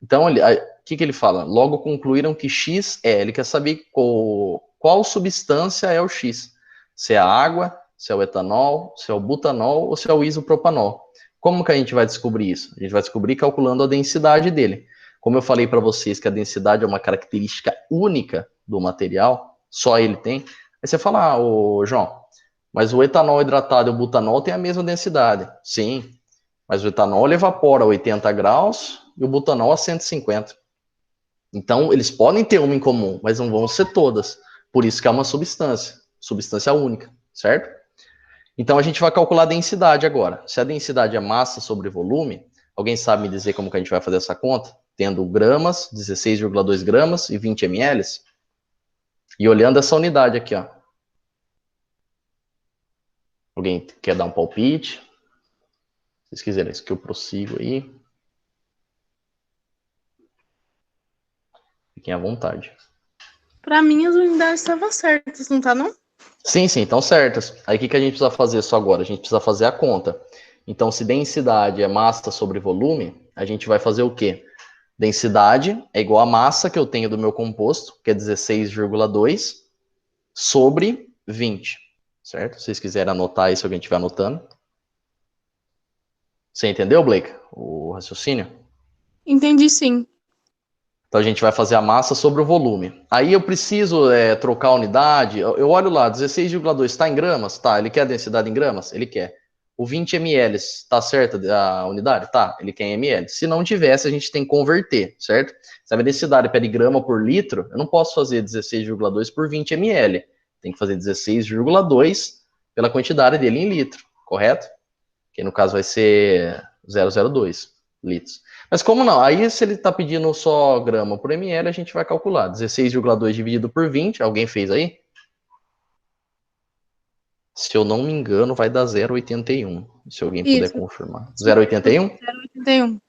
Então, o que ele fala? Logo concluíram que X ele quer saber qual substância é o X. Se é a água, se é o etanol, se é o butanol ou se é o isopropanol. Como que a gente vai descobrir isso? A gente vai descobrir calculando a densidade dele. Como eu falei para vocês que a densidade é uma característica única do material, só ele tem. Aí você fala, ô João, mas o etanol hidratado e o butanol têm a mesma densidade. Sim, mas o etanol evapora a 80 graus e o butanol a 150. Então, eles podem ter uma em comum, mas não vão ser todas. Por isso que é uma substância única, certo? Então, a gente vai calcular a densidade agora. Se a densidade é massa sobre volume, alguém sabe me dizer como que a gente vai fazer essa conta? Tendo gramas, 16,2 gramas e 20 ml. E olhando essa unidade aqui, ó. Alguém quer dar um palpite? Se vocês quiserem, isso que eu prossigo aí. Fiquem à vontade. Para mim, as unidades estavam certas, não tá, não? Sim, estão certas. Aí o que a gente precisa fazer só agora? A gente precisa fazer a conta. Então, se densidade é massa sobre volume, a gente vai fazer o quê? Densidade é igual a massa que eu tenho do meu composto, que é 16,2, sobre 20, certo? Se vocês quiserem anotar aí, se alguém estiver anotando. Você entendeu, Blake, o raciocínio? Entendi, sim. Então a gente vai fazer a massa sobre o volume. Aí eu preciso trocar a unidade. Eu olho lá, 16,2 está em gramas? Tá. Ele quer a densidade em gramas? Ele quer. O 20 ml, está certa a unidade? Tá. Ele quer em ml. Se não tivesse, a gente tem que converter, certo? Se a densidade pede grama por litro, eu não posso fazer 16,2 por 20 ml. Tem que fazer 16,2 pela quantidade dele em litro, correto? Que no caso vai ser 0,02 litros. Mas como não? Aí se ele está pedindo só grama por ml, a gente vai calcular. 16,2 dividido por 20, alguém fez aí? Se eu não me engano, vai dar 0,81. Se alguém puder Isso. confirmar. 0,81? 0,81.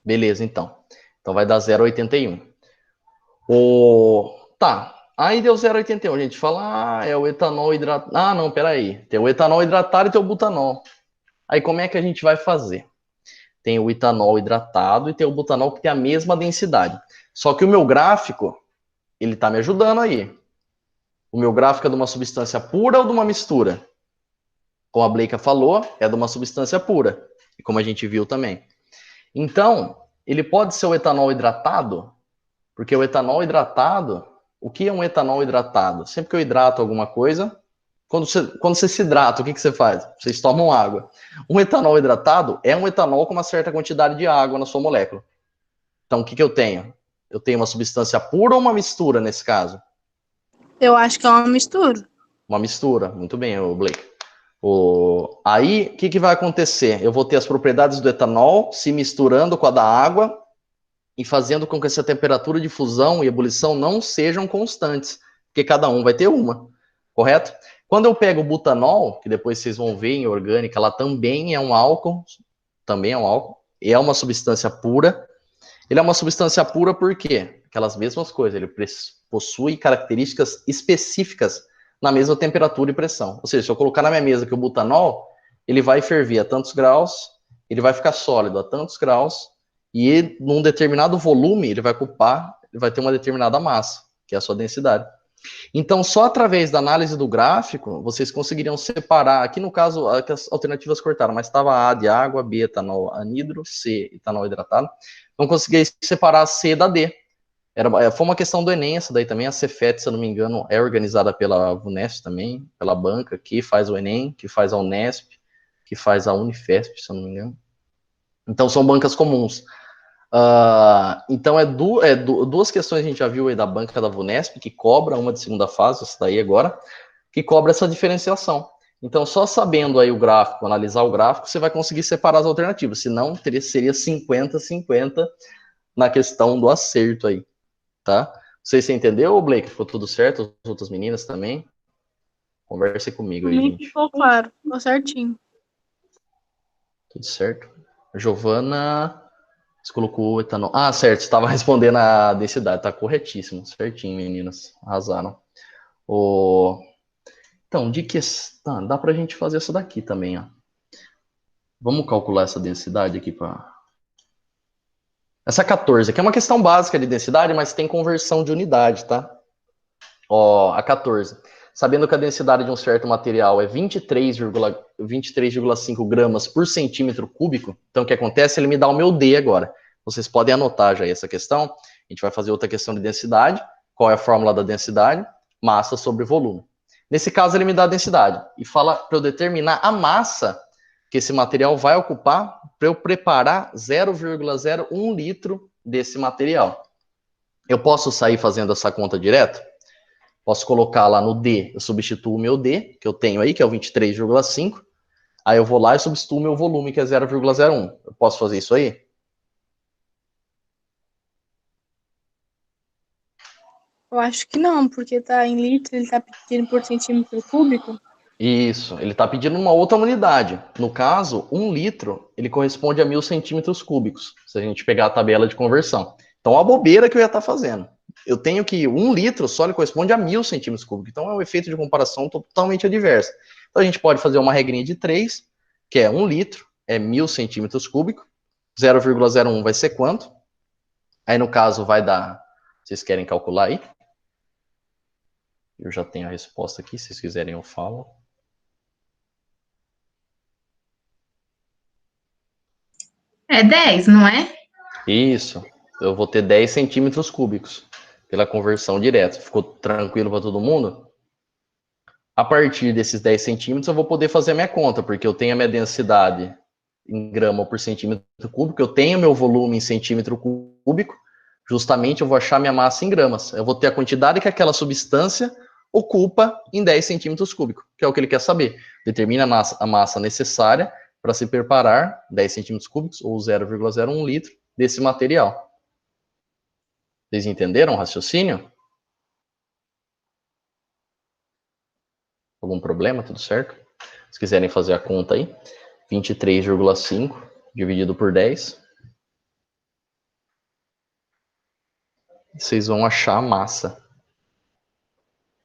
Beleza, então. Então vai dar 0,81. Tá. Aí deu 0,81. A gente fala, é o etanol hidratado. Ah, não, peraí. Tem o etanol hidratado e tem o butanol. Aí como é que a gente vai fazer? Tem o etanol hidratado e tem o butanol que tem a mesma densidade. Só que o meu gráfico, ele está me ajudando aí. O meu gráfico é de uma substância pura ou de uma mistura? Como a Bleika falou, é de uma substância pura. E como a gente viu também. Então, ele pode ser o etanol hidratado, porque o etanol hidratado, o que é um etanol hidratado? Sempre que eu hidrato alguma coisa, quando você se hidrata, o que você faz? Vocês tomam água. Um etanol hidratado é um etanol com uma certa quantidade de água na sua molécula. Então, o que eu tenho? Eu tenho uma substância pura ou uma mistura nesse caso? Eu acho que é uma mistura. Uma mistura. Muito bem, Blake. Aí, o que vai acontecer? Eu vou ter as propriedades do etanol se misturando com a da água e fazendo com que essa temperatura de fusão e ebulição não sejam constantes, porque cada um vai ter uma, correto? Quando eu pego o butanol, que depois vocês vão ver em orgânica, ela também é um álcool, e é uma substância pura. Ele é uma substância pura por quê? Aquelas mesmas coisas, ele possui características específicas na mesma temperatura e pressão. Ou seja, se eu colocar na minha mesa que o butanol, ele vai ferver a tantos graus, ele vai ficar sólido a tantos graus, e num determinado volume, ele vai ter uma determinada massa, que é a sua densidade. Então, só através da análise do gráfico, vocês conseguiriam separar, aqui no caso, as alternativas cortaram, mas estava A de água, B etanol anidro, C etanol hidratado, não conseguia separar a C da D. Foi uma questão do Enem, essa daí também, a Cefet, se eu não me engano, é organizada pela Vunesp também, pela banca, que faz o Enem, que faz a Unesp, que faz a Unifesp, se eu não me engano. Então, são bancas comuns. Então, duas questões a gente já viu aí da banca da Vunesp, que cobra uma de segunda fase, essa daí agora, que cobra essa diferenciação. Então, só sabendo aí o gráfico, analisar o gráfico, você vai conseguir separar as alternativas, senão seria 50-50 na questão do acerto aí, tá? Não sei se você entendeu, Blake, ficou tudo certo, as outras meninas também? Converse comigo aí, gente. Ficou claro, ficou certinho. Tudo certo. Giovana... Você colocou o etanol. Ah, certo, você estava respondendo a densidade. Tá corretíssimo. Certinho, meninas. Arrasaram. Então, de questão. Dá pra gente fazer essa daqui também, ó. Vamos calcular essa densidade aqui para. Essa 14, aqui é uma questão básica de densidade, mas tem conversão de unidade, tá? A 14. Sabendo que a densidade de um certo material é 23,5 gramas por centímetro cúbico, então o que acontece? Ele me dá o meu D agora. Vocês podem anotar já essa questão. A gente vai fazer outra questão de densidade. Qual é a fórmula da densidade? Massa sobre volume. Nesse caso, ele me dá a densidade e fala para eu determinar a massa que esse material vai ocupar para eu preparar 0,01 litro desse material. Eu posso sair fazendo essa conta direto? Posso colocar lá no D, eu substituo o meu D, que eu tenho aí, que é o 23,5. Aí eu vou lá e substituo o meu volume, que é 0,01. Eu posso fazer isso aí? Eu acho que não, porque tá em litro, ele tá pedindo por centímetro cúbico. Isso, ele está pedindo uma outra unidade. No caso, 1 litro, ele corresponde a 1.000 centímetros cúbicos, se a gente pegar a tabela de conversão. Então, a bobeira que eu ia estar fazendo. Eu tenho que 1 litro só ele corresponde a 1.000 centímetros cúbicos. Então, é um efeito de comparação totalmente adverso. Então, a gente pode fazer uma regrinha de 3, que é 1 litro, é 1.000 centímetros cúbicos. 0,01 vai ser quanto? Aí, no caso, vai dar... Vocês querem calcular aí? Eu já tenho a resposta aqui, se vocês quiserem eu falo. É 10, não é? Isso. Eu vou ter 10 centímetros cúbicos pela conversão direta. Ficou tranquilo para todo mundo? A partir desses 10 centímetros, eu vou poder fazer a minha conta, porque eu tenho a minha densidade em grama por centímetro cúbico, eu tenho meu volume em centímetro cúbico, justamente eu vou achar minha massa em gramas. Eu vou ter a quantidade que aquela substância ocupa em 10 centímetros cúbicos, que é o que ele quer saber. Determina a massa necessária para se preparar 10 centímetros cúbicos, ou 0,01 litro, desse material. Vocês entenderam o raciocínio? Algum problema? Tudo certo? Se quiserem fazer a conta aí, 23,5 dividido por 10. Vocês vão achar a massa.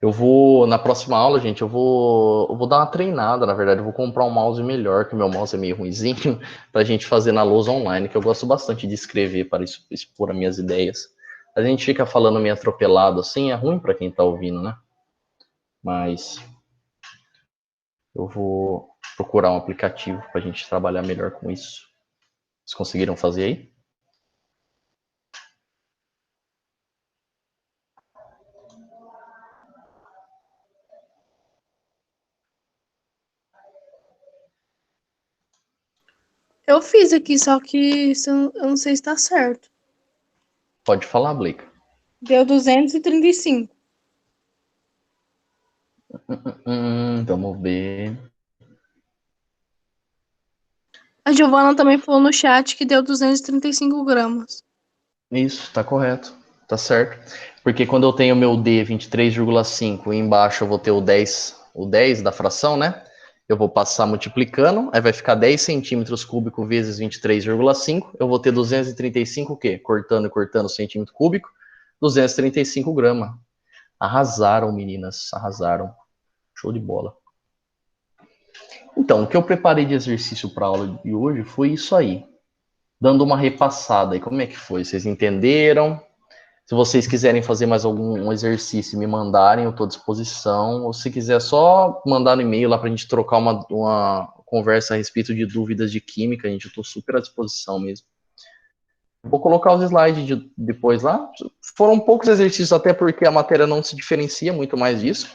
Eu vou, na próxima aula, gente, eu vou dar uma treinada, na verdade, eu vou comprar um mouse melhor, que o meu mouse é meio ruinzinho, pra gente fazer na lousa online, que eu gosto bastante de escrever para expor as minhas ideias. A gente fica falando meio atropelado assim, é ruim para quem tá ouvindo, né? Mas eu vou procurar um aplicativo pra gente trabalhar melhor com isso. Vocês conseguiram fazer aí? Eu fiz aqui, só que eu não sei se tá certo. Pode falar, Blake. Deu 235. Vamos ver. A Giovana também falou no chat que deu 235 gramas. Isso, tá correto. Tá certo. Porque quando eu tenho meu D 23,5 e embaixo eu vou ter o 10 da fração, né? Eu vou passar multiplicando, aí vai ficar 10 centímetros cúbicos vezes 23,5. Eu vou ter 235 o quê? Cortando e cortando centímetro cúbico, 235 gramas. Arrasaram, meninas, arrasaram. Show de bola. Então, o que eu preparei de exercício para a aula de hoje foi isso aí. Dando uma repassada aí, como é que foi? Vocês entenderam? Se vocês quiserem fazer mais algum exercício e me mandarem, eu estou à disposição. Ou se quiser só mandar no e-mail lá para a gente trocar uma conversa a respeito de dúvidas de química, gente, eu estou super à disposição mesmo. Vou colocar os slides depois lá. Foram poucos exercícios, até porque a matéria não se diferencia muito mais disso.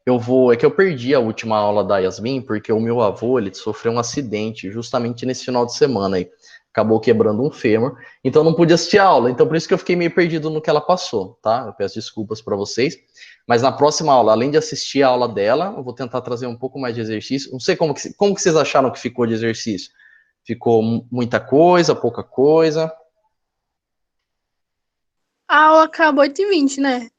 É que eu perdi a última aula da Yasmin, porque o meu avô, ele sofreu um acidente justamente nesse final de semana aí. Acabou quebrando um fêmur, então não pude assistir a aula, então por isso que eu fiquei meio perdido no que ela passou, tá? Eu peço desculpas para vocês, mas na próxima aula, além de assistir a aula dela, eu vou tentar trazer um pouco mais de exercício. Não sei como que vocês acharam que ficou de exercício? Ficou muita coisa, pouca coisa? A aula acaba 8h20, né?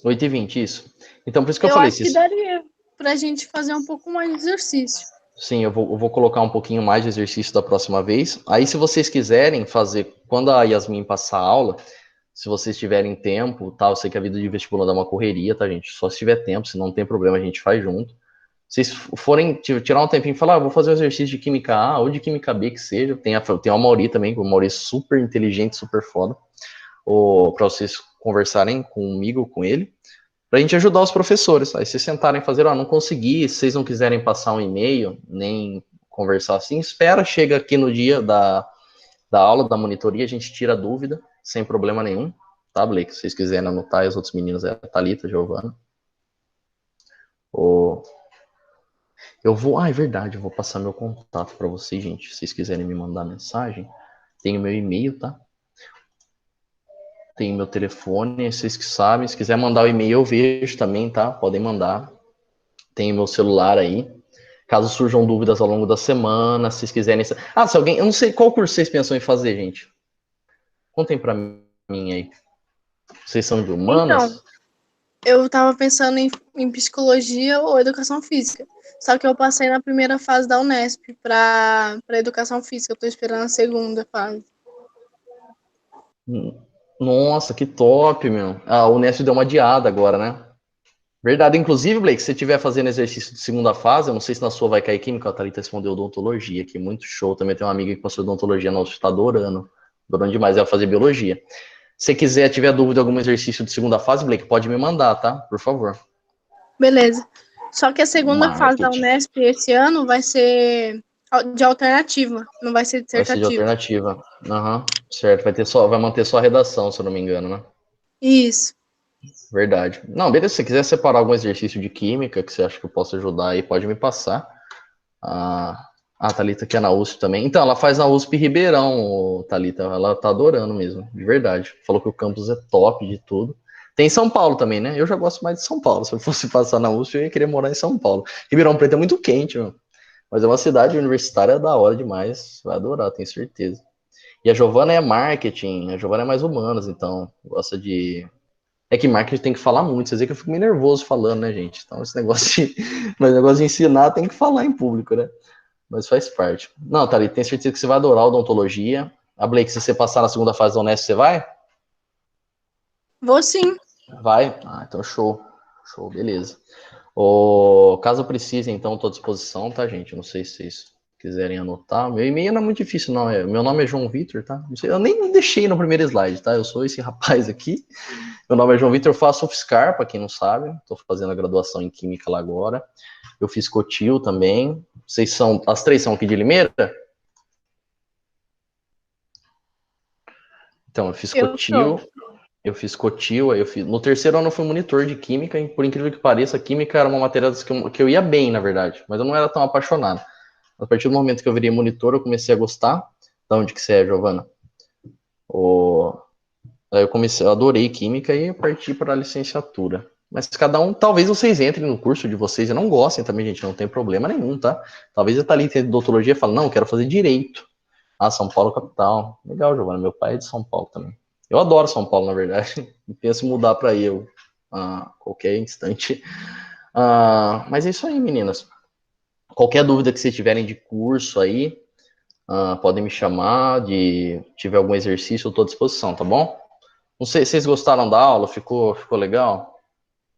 8h20, isso. Então por isso que eu Eu falei, acho que daria pra gente fazer um pouco mais de exercício. sim, eu vou colocar um pouquinho mais de exercício da próxima vez. Aí, se vocês quiserem fazer, quando a Yasmin passar a aula, se vocês tiverem tempo, tá? Eu sei que a vida de vestibular dá uma correria, tá, gente? Só se tiver tempo, se não tem problema, a gente faz junto. Se vocês forem tirar um tempinho e falar, vou fazer um exercício de Química A ou de Química B, que seja. Tem a Mauri também, o Mauri é super inteligente, super foda. Para vocês conversarem comigo, com ele, para a gente ajudar os professores. Aí vocês sentarem e fazer, não consegui, se vocês não quiserem passar um e-mail, nem conversar assim, espera, chega aqui no dia da aula, da monitoria, a gente tira a dúvida, sem problema nenhum, tá, Blake? Se vocês quiserem anotar, os outros meninos é a Thalita, a Giovana. É verdade, eu vou passar meu contato para vocês, gente, se vocês quiserem me mandar mensagem, tem o meu e-mail, tá? Tem meu telefone, vocês que sabem. Se quiser mandar o e-mail, eu vejo também, tá? Podem mandar. Tem meu celular aí. Caso surjam dúvidas ao longo da semana, se vocês quiserem. Se alguém. Eu não sei qual curso vocês pensam em fazer, gente. Contem pra mim aí. Vocês são de humanas? Então, eu tava pensando em psicologia ou educação física. Só que eu passei na primeira fase da Unesp pra educação física. Eu tô esperando a segunda fase. Nossa, que top, meu. A Unesp deu uma adiada agora, né? Verdade. Inclusive, Blake, se você estiver fazendo exercício de segunda fase, eu não sei se na sua vai cair química, a Thalita respondeu odontologia, que muito show. Também tem uma amiga que passou odontologia, nossa, tá adorando. Adorando demais, ela fazer biologia. Se quiser, tiver dúvida de algum exercício de segunda fase, Blake, pode me mandar, tá? Por favor. Beleza. Só que a segunda fase da Unesp esse ano vai ser de alternativa, não vai ser dissertativa. Vai ser de alternativa. Uhum. Certo, vai manter só a redação, se eu não me engano, né? Isso. Verdade. Não, beleza, se você quiser separar algum exercício de química que você acha que eu posso ajudar aí, pode me passar. A Thalita que é na USP também. Então, ela faz na USP Ribeirão, Thalita. Ela tá adorando mesmo, de verdade. Falou que o campus é top de tudo. Tem São Paulo também, né? Eu já gosto mais de São Paulo. Se eu fosse passar na USP, eu ia querer morar em São Paulo. Ribeirão Preto é muito quente, meu. Mas é uma cidade universitária da hora demais. Vai adorar, tenho certeza. E a Giovana é marketing, a Giovana é mais humanas, então gosta de. É que marketing tem que falar muito, vocês veem que eu fico meio nervoso falando, né, gente? Então, esse negócio de, mas negócio de ensinar tem que falar em público, né? Mas faz parte. Não, Thalita, tenho certeza que você vai adorar odontologia. A Blake, se você passar na segunda fase da Unesp, você vai? Vou sim. Vai? Ah, então show. Show, beleza. O, caso precise, então, estou à disposição, tá, gente? Não sei se vocês quiserem anotar. Meu e-mail não é muito difícil, não. Meu nome é João Vitor, tá? Eu nem deixei no primeiro slide, tá? Eu sou esse rapaz aqui. Meu nome é João Vitor, eu faço UFSCar, para quem não sabe. Estou fazendo a graduação em Química lá agora. Eu fiz Cotil também. Vocês são, as três são aqui de Limeira? Então, eu fiz Eu sou. Cotil, aí no terceiro ano eu fui monitor de Química, e por incrível que pareça, a Química era uma matéria que eu ia bem, na verdade, mas eu não era tão apaixonado. A partir do momento que eu virei monitor, eu comecei a gostar. Da onde que você é, Giovana? Aí eu adorei Química e parti para a licenciatura. Mas cada um, talvez vocês entrem no curso de vocês e não gostem também, gente, não tem problema nenhum, tá? Talvez eu tá ali em odontologia e fale, não, eu quero fazer direito. Ah, São Paulo capital. Legal, Giovana, meu pai é de São Paulo também. Eu adoro São Paulo, na verdade. E penso em mudar para aí a qualquer instante. Mas é isso aí, meninas. Qualquer dúvida que vocês tiverem de curso aí, podem me chamar. De tiver algum exercício, eu estou à disposição, tá bom? Não sei se vocês gostaram da aula, ficou legal?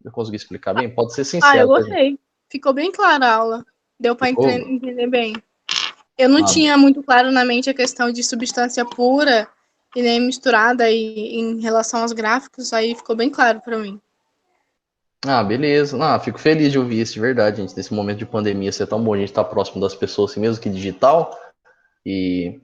Eu consegui explicar bem? Pode ser Eu sincero, tá, gente? gostei. Ficou bem clara a aula. Deu para Ficou? entender bem. Eu não Ah, tinha muito claro na mente a questão de substância pura e nem misturada em relação aos gráficos, aí ficou bem claro para mim. beleza. Fico feliz de ouvir isso, de verdade, gente. Nesse momento de pandemia, ser tão bom a gente estar próximo das pessoas, assim, mesmo que digital. E.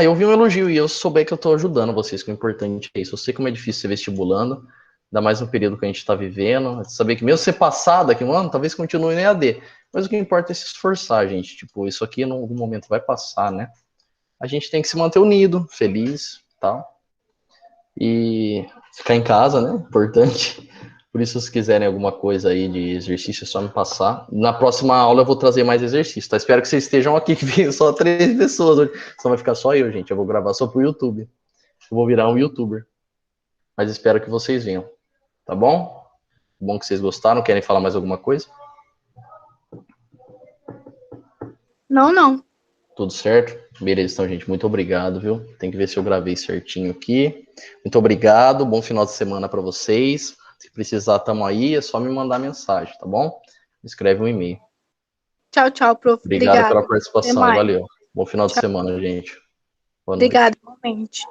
Eu vi um elogio e eu souber que eu estou ajudando vocês, que o importante é isso. Eu sei como é difícil ser vestibulando, ainda mais no período que a gente está vivendo. Saber que mesmo ser passado daqui um ano, talvez continue no EAD. Mas o que importa é se esforçar, gente. Tipo, isso aqui em algum momento vai passar, né? A gente tem que se manter unido, feliz, tal. E ficar em casa, né? Importante. Por isso, se quiserem alguma coisa aí de exercício, é só me passar. Na próxima aula eu vou trazer mais exercício, tá? Espero que vocês estejam aqui, que veio só 3 pessoas hoje. Só vai ficar só eu, gente. Eu vou gravar só pro YouTube. Eu vou virar um YouTuber. Mas espero que vocês venham, tá bom? Bom que vocês gostaram. Querem falar mais alguma coisa? Não, não. Tudo certo? Beleza, então, gente. Muito obrigado, viu? Tem que ver se eu gravei certinho aqui. Muito obrigado. Bom final de semana para vocês. Se precisar, tamo aí. É só me mandar mensagem, tá bom? Escreve um e-mail. Tchau, tchau, prof. Obrigado Obrigada. pela Até participação e mais. valeu. Bom final de Tchau. semana, gente. Boa noite. Obrigada, igualmente.